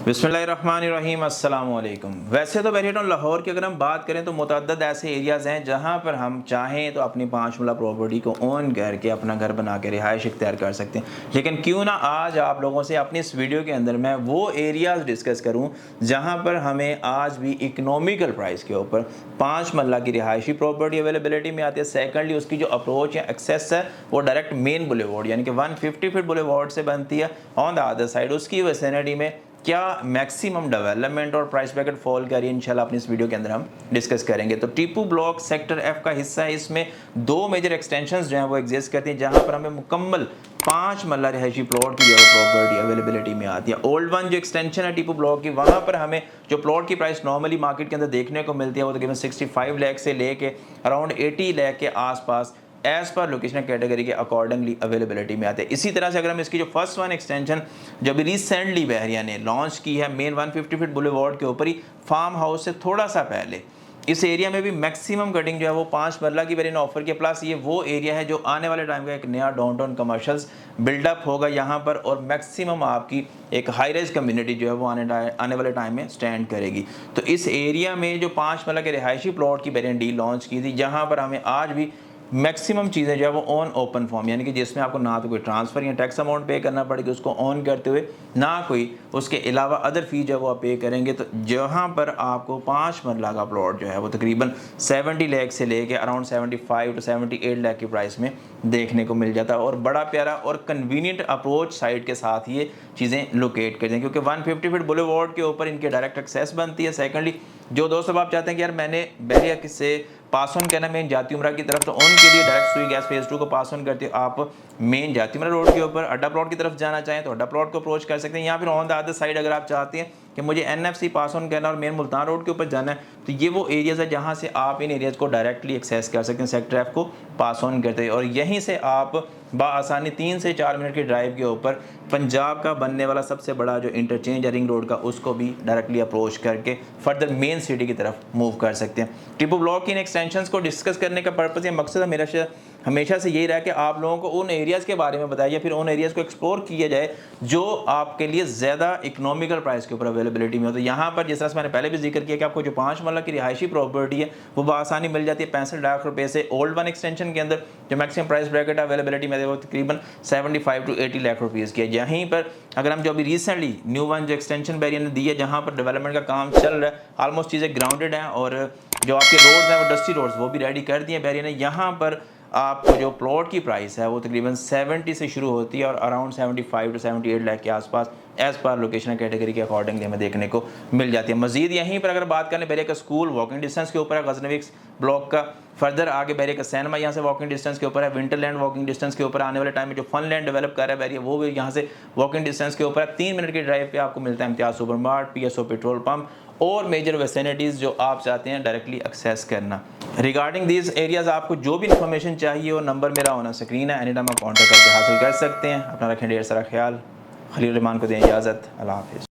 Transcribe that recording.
बिस्मिल्लाहिर्रहमानिर्रहीम अस्सलाम वालेकुम। वैसे तो बैरिएट लाहौर की अगर हम बात करें तो मुतअद्दिद ऐसे एरियाज़ हैं जहाँ पर हम चाहें तो अपनी 5 मरला प्रॉपर्टी को ओन करके अपना घर बना के रिहाइश इख्तियार कर सकते हैं। लेकिन क्यों ना आज आप लोगों से अपनी इस वीडियो के अंदर मैं वो एरियाज़ डिस्कस करूँ जहाँ पर हमें आज भी इकनॉमिकल प्राइस के ऊपर 5 मरला की रिहायशी प्रॉपर्टी अवेलेबिलिटी में आती है। सेकेंडली उसकी जो अप्रोच या एक्सेस है वो डायरेक्ट मेन बुलेवार्ड यानी कि 150 फीट बुलेवार्ड से बनती है। ऑन द अदर साइड उसकी विसिनिटी में क्या मैक्सिमम डेवलपमेंट और प्राइस ब्रैकेट फॉल कर रही है इंशाल्लाह अपनी इस वीडियो के अंदर हम डिस्कस करेंगे। तो टीपू ब्लॉक सेक्टर एफ का हिस्सा है। इसमें दो मेजर एक्सटेंशंस जो हैं वो एग्जिस्ट करती हैं जहां पर हमें मुकम्मल 5 मरला रिहायशी प्लॉट की जो प्रॉपर्टी अवेलेबिलिटी में आती है। ओल्ड वन जो एक्सटेंशन है टीपू ब्लॉक की वहां पर हमें जो प्लॉट की प्राइस नॉर्मली मार्केट के अंदर देखने को मिलती है वो तकरीबन 65 लाख से लेके अराउंड 80 लाख के आसपास एज पर लोकेशन कैटेगरी के अकॉर्डिंगली अवेलेबिलिटी में आते हैं। इसी तरह से अगर हम इसकी जो फर्स्ट वन एक्सटेंशन जो अभी रिसेंटली बहरिया ने लॉन्च की है मेन 150 फीट बुलेवार्ड के ऊपर ही फार्म हाउस से थोड़ा सा पहले, इस एरिया में भी मैक्सिमम कटिंग जो है वो 5 मरला की वेरिएंट ऑफर के प्लस ये वो एरिया है जो आने वाले टाइम का एक नया डाउनटाउन कमर्शियल्स बिल्डअप होगा यहाँ पर और मैक्सिमम आपकी एक हाई राइज कम्युनिटी जो है वो आने वाले टाइम में स्टैंड करेगी। तो इस एरिया में जो 5 मरला के रिहायशी प्लॉट की वेरिएंट डी लॉन्च की थी जहाँ पर हमें आज भी मैक्सिमम चीज़ें जो है वो ऑन ओपन फॉर्म यानी कि जिसमें आपको ना तो कोई ट्रांसफ़र या टैक्स अमाउंट पे करना पड़ेगा उसको ऑन करते हुए, ना कोई उसके अलावा अदर फी जो है वो आप पे करेंगे। तो जहाँ पर आपको 5 मरला का प्लॉट जो है वो तकरीबन 70 लाख से लेके अराउंड 75 टू 78 लाख की प्राइस में देखने को मिल जाता है और बड़ा प्यारा और कन्वीनियंट अप्रोच साइड के साथ ये चीज़ें लोकेट कर दें क्योंकि 150 फीट बुलेवार्ड के ऊपर इनके डायरेक्ट एक्सेस बनती है। सेकेंडली जो दोस्त अब आप चाहते हैं कि यार मैंने बहरिया से पास ऑन करना मेन जाती उमरा की तरफ, तो उनके लिए डायरेक्ट सुई गैस फेज 2 को पास ऑन करते आप मेन जाती उमरा रोड के ऊपर अड्डा प्लॉट की तरफ जाना चाहें तो अड्डा प्लॉट को अप्रोच कर सकते हैं। या फिर ऑन द अदर साइड अगर आप चाहते हैं कि मुझे NFC पास ऑन करना और मेन मुल्तान रोड के ऊपर जाना है तो ये वो एरियाज़ है जहाँ से आप इन एरियाज़ को डायरेक्टली एक्सेस कर सकते हैं सेक्टर एफ को पास ऑन करते हैं और यहीं से आप बासानी 3 से 4 मिनट के ड्राइव के ऊपर पंजाब का बनने वाला सबसे बड़ा जो इंटरचेंज है रिंग रोड का उसको भी डायरेक्टली अप्रोच करके फर्दर मेन सिटी की तरफ मूव कर सकते हैं। टीपू ब्लॉक की इन एक्सटेंशंस को डिस्कस करने का पर्पज़ या मकसद है मेरा हमेशा से यही रहा कि आप लोगों को उन एरियाज़ के बारे में बताइए फिर उन एरियाज़ को एक्सप्लोर किया जाए जो आपके लिए ज़्यादा इकोनॉमिकल प्राइस के ऊपर अवेलेबिलिटी में हो। तो यहाँ पर जिस तरह से मैंने पहले भी जिक्र किया कि आपको जो 5 मरला की रिहायशी प्रॉपर्टी है वो बआसानी मिल जाती है 65 लाख रुपए से। ओल्ड वन एक्सटेंशन के अंदर जो मैक्सिमम प्राइस ब्रैकेट अवेलेबिलिटी में वो तकरीबन 75 टू 80 लाख रुपीज़ की है। यहीं पर अगर हम जो अभी रिसेंटली न्यू वन जो एक्सटेंशन बैरियर ने दी है जहाँ पर डेवलपमेंट का काम चल रहा है ऑलमोस्ट चीज़ें ग्राउंडेड हैं और जो आपके रोड्स हैं वो डस्टी रोड्स वो भी रेडी कर दिए बैरियर ने। यहाँ पर आपको जो प्लॉट की प्राइस है वो तकरीबन 70 से शुरू होती है और अराउंड 75 टू 78 लाख के आसपास एज पर लोकेशन कैटेगरी के अकॉर्डिंगली हमें देखने को मिल जाती है। मजीद यहीं पर अगर बात करें बैरिया का स्कूल वॉकिंग डिस्टेंस के ऊपर है, गजनवी ब्लॉक का फर्दर आगे बैरिया का सैनमा यहाँ से वॉकिंग डिस्टेंस के ऊपर है, विंटरलैंड वॉकिंग डिस्टेंस के ऊपर आने वाले टाइम में जो फन लैंड डेवलप कर रहा है बैरिया वो भी यहाँ से वॉकिंग डिस्टेंस के ऊपर है। 3 मिनट की ड्राइव पे आपको मिलता है Imtiaz super mart, PSO petrol pump और मेजर वेसिनिटीज़ जो आप चाहते हैं डायरेक्टली एक्सेस करना। रिगार्डिंग दीज एरियाज़ आपको जो भी इन्फॉर्मेशन चाहिए वो नंबर मेरा होना स्क्रीन है, एनी टाइम आप कॉन्टैक्ट करके हासिल कर सकते हैं। अपना रखें ढेर सारा ख्याल। खलील रहमान को दें इजाज़त। अल्लाह हाफिज़।